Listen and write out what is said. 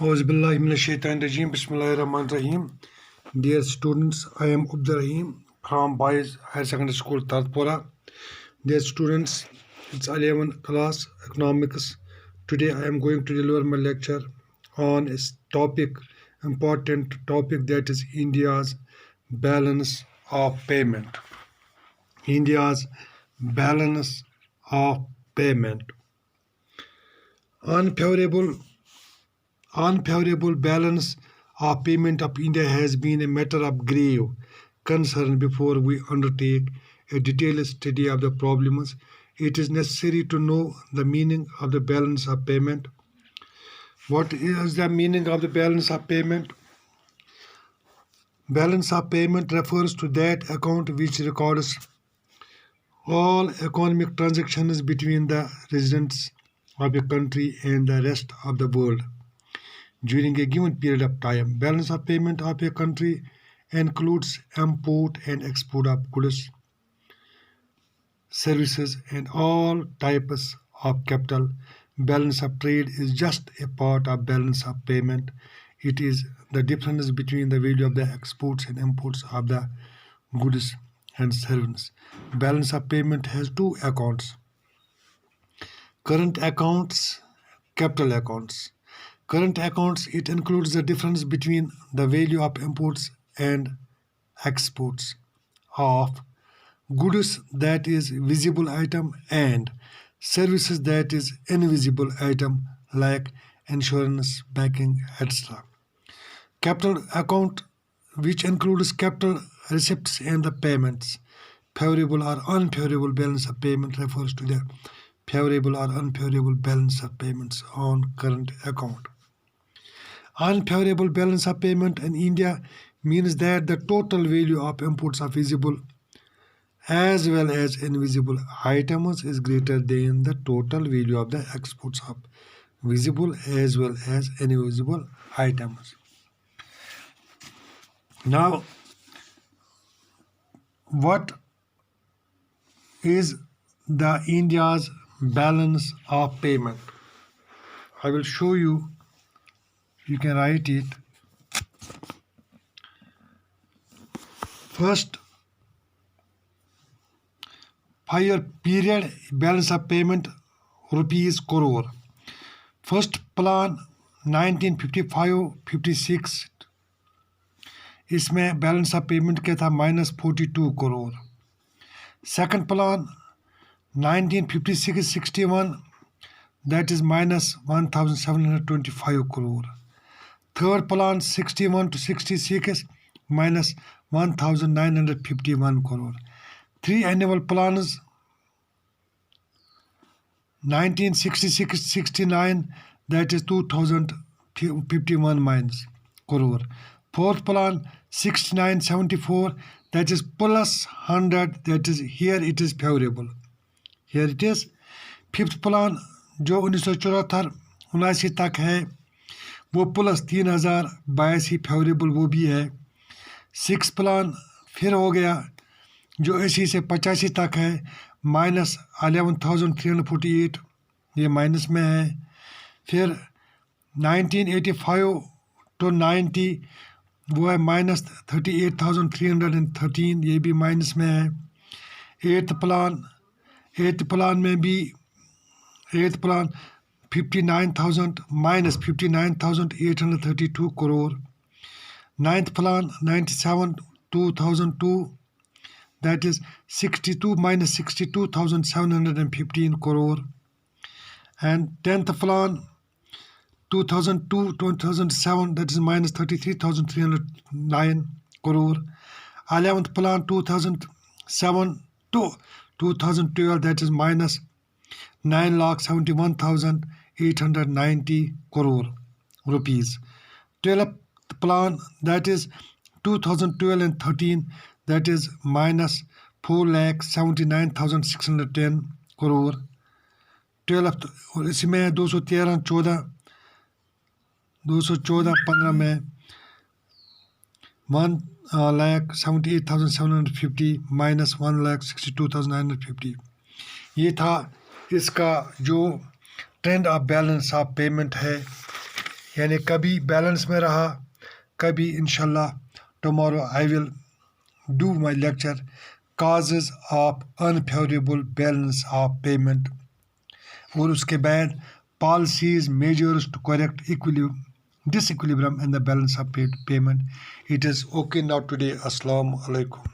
Auzubillahiminash-shaytanir-rajeem. Bismillahir-rahmanir-rahim. Dear students, I am Abdur Rahim from Boys Higher Secondary School, Tarpora. Dear students, it's 11th class economics. Today I am going to deliver my lecture on a important topic, that is India's balance of payment. India's balance of payment. Unfavorable balance of payment of India has been a matter of grave concern. Before we undertake a detailed study of the problems, it is necessary to know the meaning of the balance of payment. What is the meaning of the balance of payment? Balance of payment refers to that account which records all economic transactions between the residents of a country and the rest of the world during a given period of time. Balance of payment of a country includes import and export of goods, services, and all types of capital. Balance of trade is just a part of balance of payment. It is the difference between the value of the exports and imports of the goods and services. Balance of payment has two accounts: current accounts, capital accounts. Current accounts, it includes the difference between the value of imports and exports of goods, that is visible item, and services, that is invisible item, like insurance, banking, etc. Capital account, which includes capital receipts and the payments. Favorable or unfavorable balance of payment refers to the favorable or unfavorable balance of payments on current account. Unfavorable balance of payment in India means that the total value of imports of visible as well as invisible items is greater than the total value of the exports of visible as well as invisible items. Now, what is the India's balance of payment? I will show you. You can write it. First 5-year period balance of payment rupees crore. First plan 1955-56, इसमें balance of payment क्या था -42 crore. Second plan 1956-61, that is -1725 crore. Third plan 61-66 -1951 crore. 3 annual plans 1966-69, that is 2051 minus crore. Fourth plan 69-74, that is plus 100, that is here it is favorable. Here it is. Fifth plan जो 1974-79 तक है वो plus 3082 favourable वो भी है. Six plan फिर हो गया जो 80 से 85 तक है -11,348, ये माइनस में है. फिर 1985 to 90 वो है -38,313, ये भी माइनस में है. एट्थ प्लान में भी eighth plan 59,832 crore. Ninth plan 97-2002, that is 62,715 crore. And 10th plan 2002-2007, that is -33,309 crore. 11th plan 2007-2012, that is -9,71,890 crore rupees. 12th plan, that is 2012 and 13, that is -4,79,610 crore. 12th और इसमें 213-15 में 1,78,750 minus 1,62,950. ये था इसका जो trend of balance of payment है यानी कभी बैलेंस में रहा, कभी इंशाल्लाह tomorrow I will do my lecture causes of unfavourable balance of payment, और उसके बाद policies measures to correct disequilibrium in the balance of payment. It is okay now today. Assalamu alaikum.